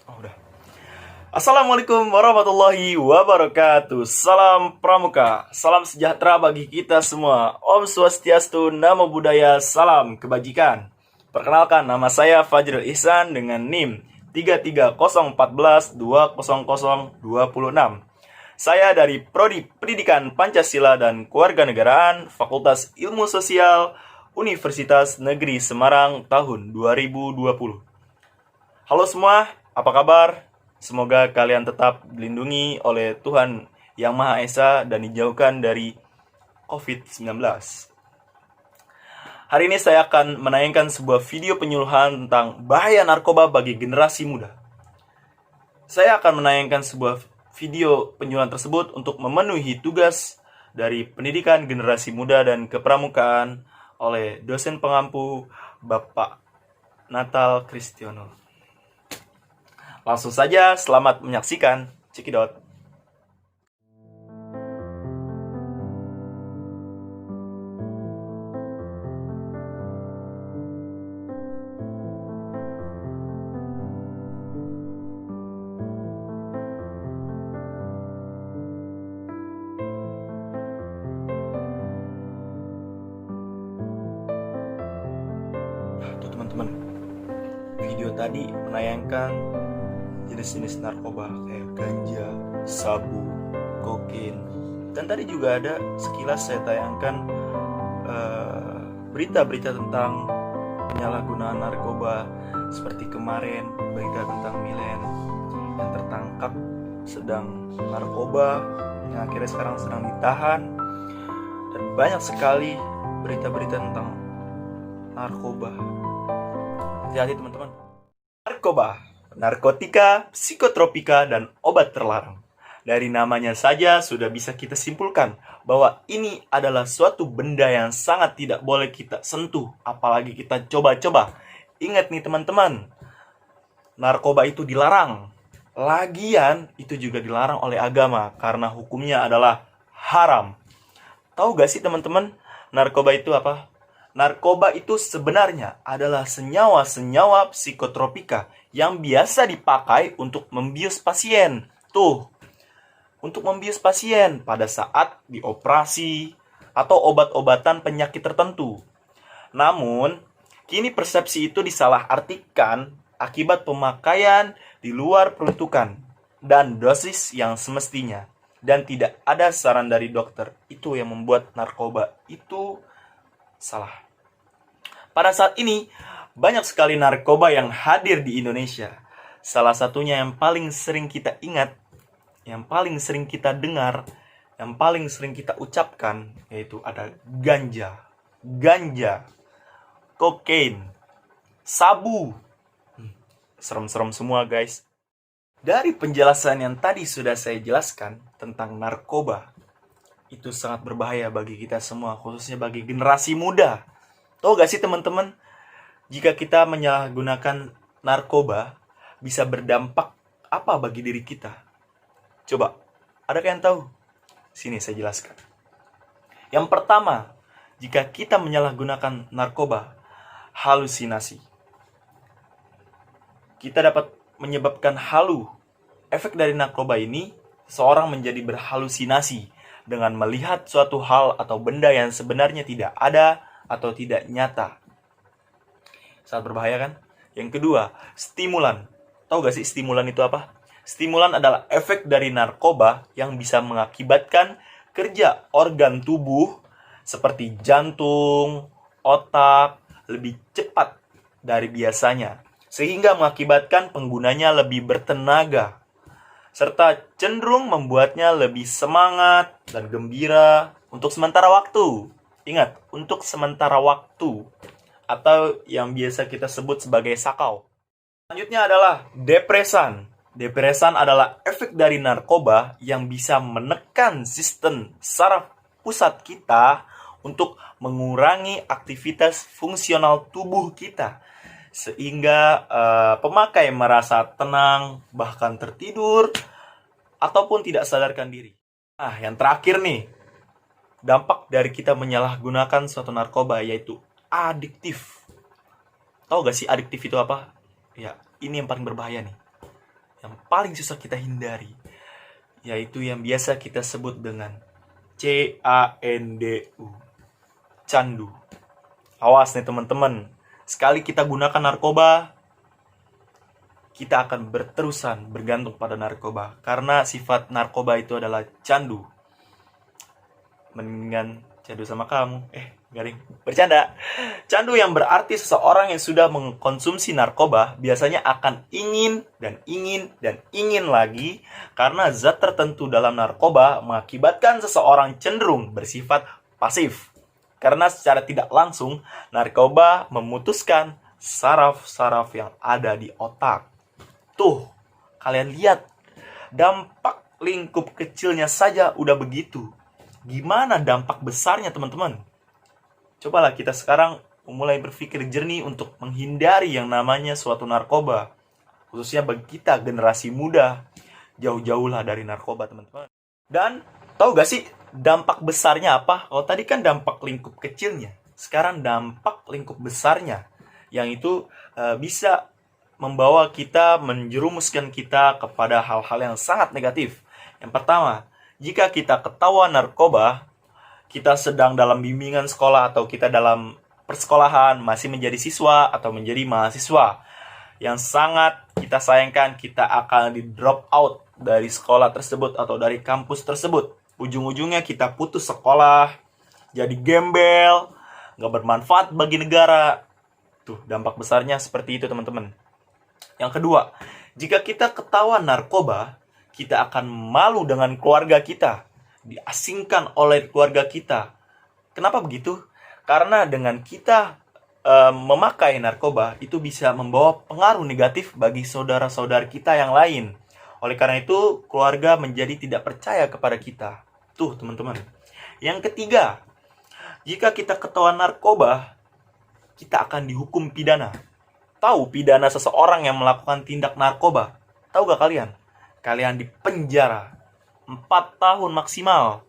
Oh, udah. Assalamualaikum warahmatullahi wabarakatuh. Salam pramuka, salam sejahtera bagi kita semua. Om Swastiastu, Namo Buddhaya, salam kebajikan. Perkenalkan, nama saya Fajrul Ihsan dengan NIM 33014200206. Saya dari Prodi Pendidikan Pancasila dan Kewarganegaraan, Fakultas Ilmu Sosial, Universitas Negeri Semarang tahun 2020. Halo semua, apa kabar? Semoga kalian tetap dilindungi oleh Tuhan Yang Maha Esa dan dijauhkan dari COVID-19. Hari ini saya akan menayangkan sebuah video penyuluhan tentang bahaya narkoba bagi generasi muda. Saya akan menayangkan sebuah video penyuluhan tersebut untuk memenuhi tugas dari pendidikan generasi muda dan kepramukaan oleh dosen pengampu Bapak Natal Kristiono. Langsung saja, selamat menyaksikan. Cekidot. Tuh teman-teman, video tadi menayangkan jenis-jenis narkoba kayak ganja, sabu, kokain. Dan tadi juga ada sekilas saya tayangkan berita-berita tentang penyalahgunaan narkoba. Seperti kemarin berita tentang Milen yang tertangkap sedang narkoba, yang akhirnya sekarang sedang ditahan. Dan banyak sekali berita-berita tentang narkoba. Hati-hati teman-teman. Narkoba, narkotika, psikotropika, dan obat terlarang. Dari namanya saja sudah bisa kita simpulkan bahwa ini adalah suatu benda yang sangat tidak boleh kita sentuh, apalagi kita coba-coba. Ingat nih teman-teman, narkoba itu dilarang. Lagian itu juga dilarang oleh agama karena hukumnya adalah haram. Tahu gak sih teman-teman, narkoba itu apa? Narkoba itu sebenarnya adalah senyawa-senyawa psikotropika yang biasa dipakai untuk membius pasien. Tuh, untuk membius pasien pada saat dioperasi atau obat-obatan penyakit tertentu. Namun, kini persepsi itu disalahartikan akibat pemakaian di luar peruntukan dan dosis yang semestinya. Dan tidak ada saran dari dokter. Itu yang membuat narkoba itu salah. Pada saat ini, banyak sekali narkoba yang hadir di Indonesia. Salah satunya yang paling sering kita ingat, yang paling sering kita dengar, yang paling sering kita ucapkan, yaitu ada ganja, kokain, sabu. Serem-serem semua guys. Dari penjelasan yang tadi sudah saya jelaskan tentang narkoba, itu sangat berbahaya bagi kita semua, khususnya bagi generasi muda. Tahu gak sih teman-teman, jika kita menyalahgunakan narkoba, bisa berdampak apa bagi diri kita? Coba, adakah yang tahu? Sini saya jelaskan. Yang pertama, jika kita menyalahgunakan narkoba, halusinasi. Kita dapat menyebabkan halu. Efek dari narkoba ini, seorang menjadi berhalusinasi dengan melihat suatu hal atau benda yang sebenarnya tidak ada atau tidak nyata. Sangat berbahaya kan? Yang kedua, stimulan. Tahu gak sih stimulan itu apa? Stimulan adalah efek dari narkoba yang bisa mengakibatkan kerja organ tubuh seperti jantung, otak lebih cepat dari biasanya, sehingga mengakibatkan penggunanya lebih bertenaga, serta cenderung membuatnya lebih semangat dan gembira untuk sementara waktu. Ingat, untuk sementara waktu, atau yang biasa kita sebut sebagai sakau. Selanjutnya adalah depresan. Depresan adalah efek dari narkoba yang bisa menekan sistem saraf pusat kita untuk mengurangi aktivitas fungsional tubuh kita. Sehingga pemakai merasa tenang, bahkan tertidur, ataupun tidak sadarkan diri. Nah, yang terakhir nih, dampak dari kita menyalahgunakan suatu narkoba yaitu adiktif. Tahu gak sih adiktif itu apa? Ya, ini yang paling berbahaya nih. yang paling susah kita hindari, yaitu yang biasa kita sebut dengan CANDU, candu. Awas nih teman-teman, sekali kita gunakan narkoba, kita akan berterusan bergantung pada narkoba. Karena sifat narkoba itu adalah candu. Mendingan candu sama kamu. Garing. Bercanda. Candu yang berarti seseorang yang sudah mengkonsumsi narkoba biasanya akan ingin dan ingin dan ingin lagi, karena zat tertentu dalam narkoba mengakibatkan seseorang cenderung bersifat pasif. Karena secara tidak langsung, narkoba memutuskan saraf-saraf yang ada di otak. Tuh, kalian lihat, dampak lingkup kecilnya saja udah begitu. Gimana dampak besarnya, teman-teman? Cobalah kita sekarang mulai berpikir jernih untuk menghindari yang namanya suatu narkoba. Khususnya bagi kita, generasi muda. Jauh-jauhlah dari narkoba, teman-teman. Dan, tahu gak sih dampak besarnya apa? Kalau tadi kan dampak lingkup kecilnya. Sekarang dampak lingkup besarnya. Yang itu bisa membawa kita, menjerumuskan kita kepada hal-hal yang sangat negatif. Yang pertama, jika kita ketahuan narkoba, kita sedang dalam bimbingan sekolah atau kita dalam persekolahan, masih menjadi siswa atau menjadi mahasiswa, yang sangat kita sayangkan, kita akan di drop out dari sekolah tersebut atau dari kampus tersebut. Ujung-ujungnya kita putus sekolah, jadi gembel, nggak bermanfaat bagi negara. Tuh, dampak besarnya seperti itu, teman-teman. Yang kedua, jika kita ketahuan narkoba, kita akan malu dengan keluarga kita, diasingkan oleh keluarga kita. Kenapa begitu? Karena dengan kita memakai narkoba, itu bisa membawa pengaruh negatif bagi saudara-saudara kita yang lain. Oleh karena itu, keluarga menjadi tidak percaya kepada kita. Tuh, teman-teman. Yang ketiga, jika kita ketahuan narkoba, kita akan dihukum pidana. Tahu pidana seseorang yang melakukan tindak narkoba? Tahu gak kalian? Kalian dipenjara 4 tahun maksimal.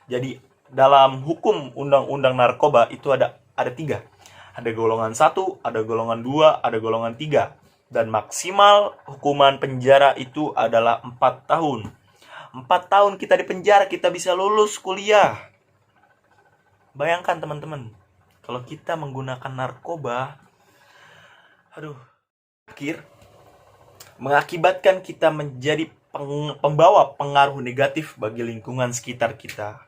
Jadi dalam hukum undang-undang narkoba itu ada 3. Ada golongan 1, ada golongan 2, ada golongan 3. Dan maksimal hukuman penjara itu adalah 4 tahun. 4 tahun kita dipenjara, kita bisa lulus kuliah. Bayangkan teman-teman, kalau kita menggunakan narkoba, akhir mengakibatkan kita menjadi pembawa pengaruh negatif bagi lingkungan sekitar kita.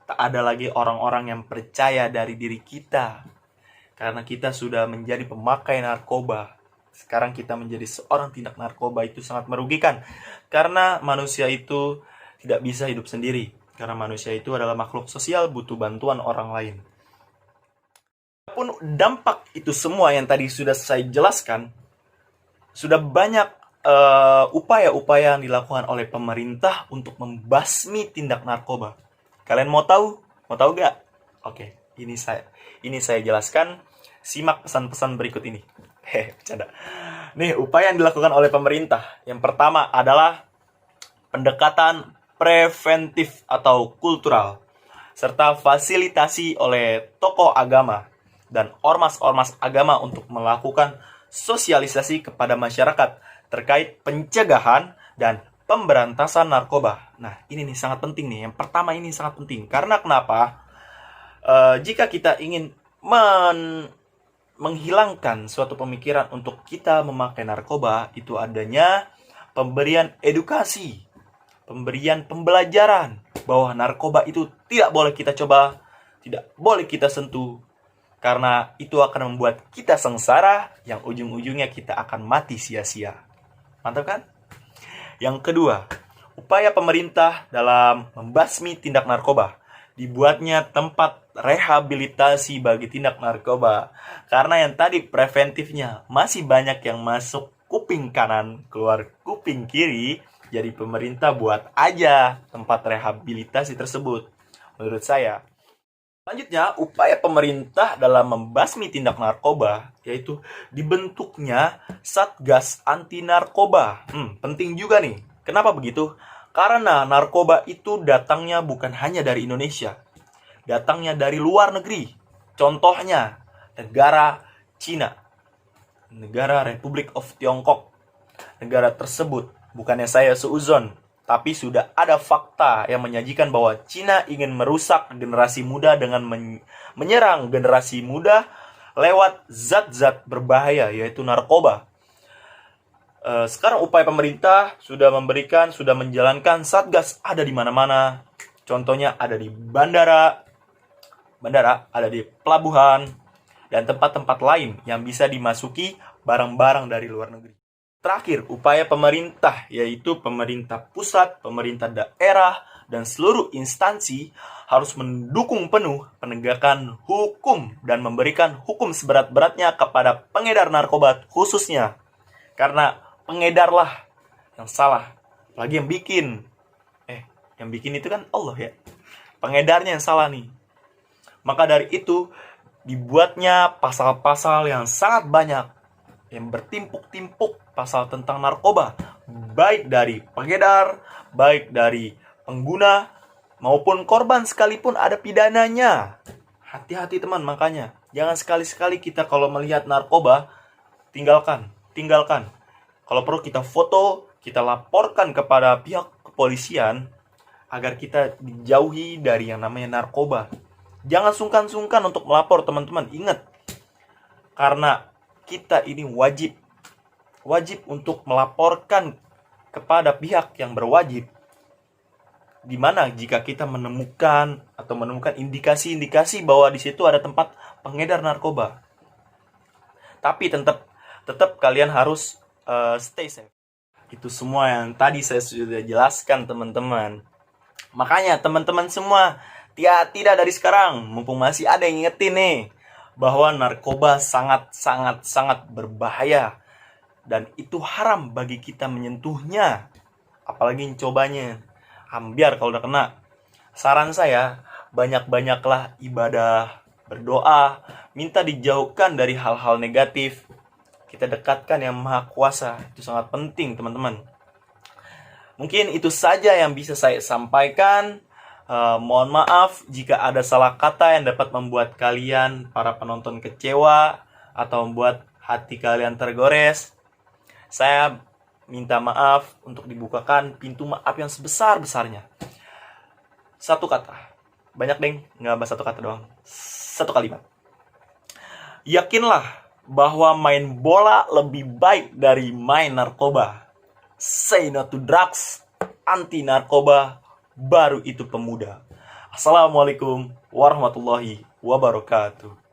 Tak ada lagi orang-orang yang percaya dari diri kita, karena kita sudah menjadi pemakai narkoba. Sekarang kita menjadi seorang tindak narkoba, itu sangat merugikan. Karena manusia itu tidak bisa hidup sendiri. Karena manusia itu adalah makhluk sosial, butuh bantuan orang lain. Pun dampak itu semua yang tadi sudah saya jelaskan, sudah banyak upaya-upaya yang dilakukan oleh pemerintah untuk membasmi tindak narkoba. Kalian mau tahu? Mau tahu gak? Oke, ini saya jelaskan. Simak pesan-pesan berikut ini. Bercanda. Nih, upaya yang dilakukan oleh pemerintah. Yang pertama adalah pendekatan preventif atau kultural, serta fasilitasi oleh tokoh agama dan ormas-ormas agama untuk melakukan sosialisasi kepada masyarakat terkait pencegahan dan pemberantasan narkoba. Nah, ini nih sangat penting nih. Yang pertama ini sangat penting. Karena kenapa? Jika kita ingin menghilangkan suatu pemikiran untuk kita memakai narkoba, itu adanya pemberian edukasi, pemberian pembelajaran bahwa narkoba itu tidak boleh kita coba, tidak boleh kita sentuh, karena itu akan membuat kita sengsara, yang ujung-ujungnya kita akan mati sia-sia. Mantap kan? Yang kedua, upaya pemerintah dalam membasmi tindak narkoba. Dibuatnya tempat rehabilitasi bagi tindak narkoba. Karena yang tadi preventifnya, masih banyak yang masuk kuping kanan, keluar kuping kiri. Jadi pemerintah buat aja tempat rehabilitasi tersebut, menurut saya. Selanjutnya, upaya pemerintah dalam membasmi tindak narkoba, yaitu dibentuknya Satgas Anti Narkoba. Penting juga nih. Kenapa begitu? Karena narkoba itu datangnya bukan hanya dari Indonesia. Datangnya dari luar negeri. Contohnya, negara Cina, negara Republik of Tiongkok. Negara tersebut Bukannya saya seuzon, tapi sudah ada fakta yang menyajikan bahwa Cina ingin merusak generasi muda dengan menyerang generasi muda lewat zat-zat berbahaya, yaitu narkoba. Sekarang upaya pemerintah sudah menjalankan satgas ada di mana-mana. Contohnya ada di bandara, ada di pelabuhan, dan tempat-tempat lain yang bisa dimasuki barang-barang dari luar negeri. Terakhir, upaya pemerintah, yaitu pemerintah pusat, pemerintah daerah, dan seluruh instansi harus mendukung penuh penegakan hukum dan memberikan hukum seberat-beratnya kepada pengedar narkoba khususnya. Karena pengedarlah yang salah, apalagi yang bikin. Yang bikin itu kan Allah ya. Pengedarnya yang salah nih. Maka dari itu, dibuatnya pasal-pasal yang sangat banyak, yang bertimpuk-timpuk pasal tentang narkoba, baik dari pengedar, baik dari pengguna, maupun korban sekalipun ada pidananya. Hati-hati teman, makanya jangan sekali-sekali kita kalau melihat narkoba, tinggalkan. Kalau perlu kita foto, kita laporkan kepada pihak kepolisian agar kita dijauhi dari yang namanya narkoba. Jangan sungkan-sungkan untuk melapor, teman-teman. Ingat, karena kita ini wajib untuk melaporkan kepada pihak yang berwajib. Dimana jika kita menemukan indikasi-indikasi bahwa di situ ada tempat pengedar narkoba. Tapi tetap kalian harus stay safe. Itu semua yang tadi saya sudah jelaskan, teman-teman. Makanya teman-teman semua, tidak dari sekarang, mumpung masih ada yang ingetin nih, bahwa narkoba sangat berbahaya. Dan itu haram bagi kita menyentuhnya, apalagi mencobanya. Biar kalau udah kena. Saran saya, banyak-banyaklah ibadah, berdoa, minta dijauhkan dari hal-hal negatif. Kita dekatkan yang Maha Kuasa. Itu sangat penting, teman-teman. Mungkin itu saja yang bisa saya sampaikan. Mohon maaf jika ada salah kata yang dapat membuat kalian, para penonton, kecewa atau membuat hati kalian tergores. Saya minta maaf untuk dibukakan pintu maaf yang sebesar-besarnya. Satu kata. Banyak deng, nggak bahas satu kata doang. Satu kalimat. Yakinlah bahwa main bola lebih baik dari main narkoba. Say no to drugs, anti narkoba, baru itu pemuda. Assalamualaikum warahmatullahi wabarakatuh.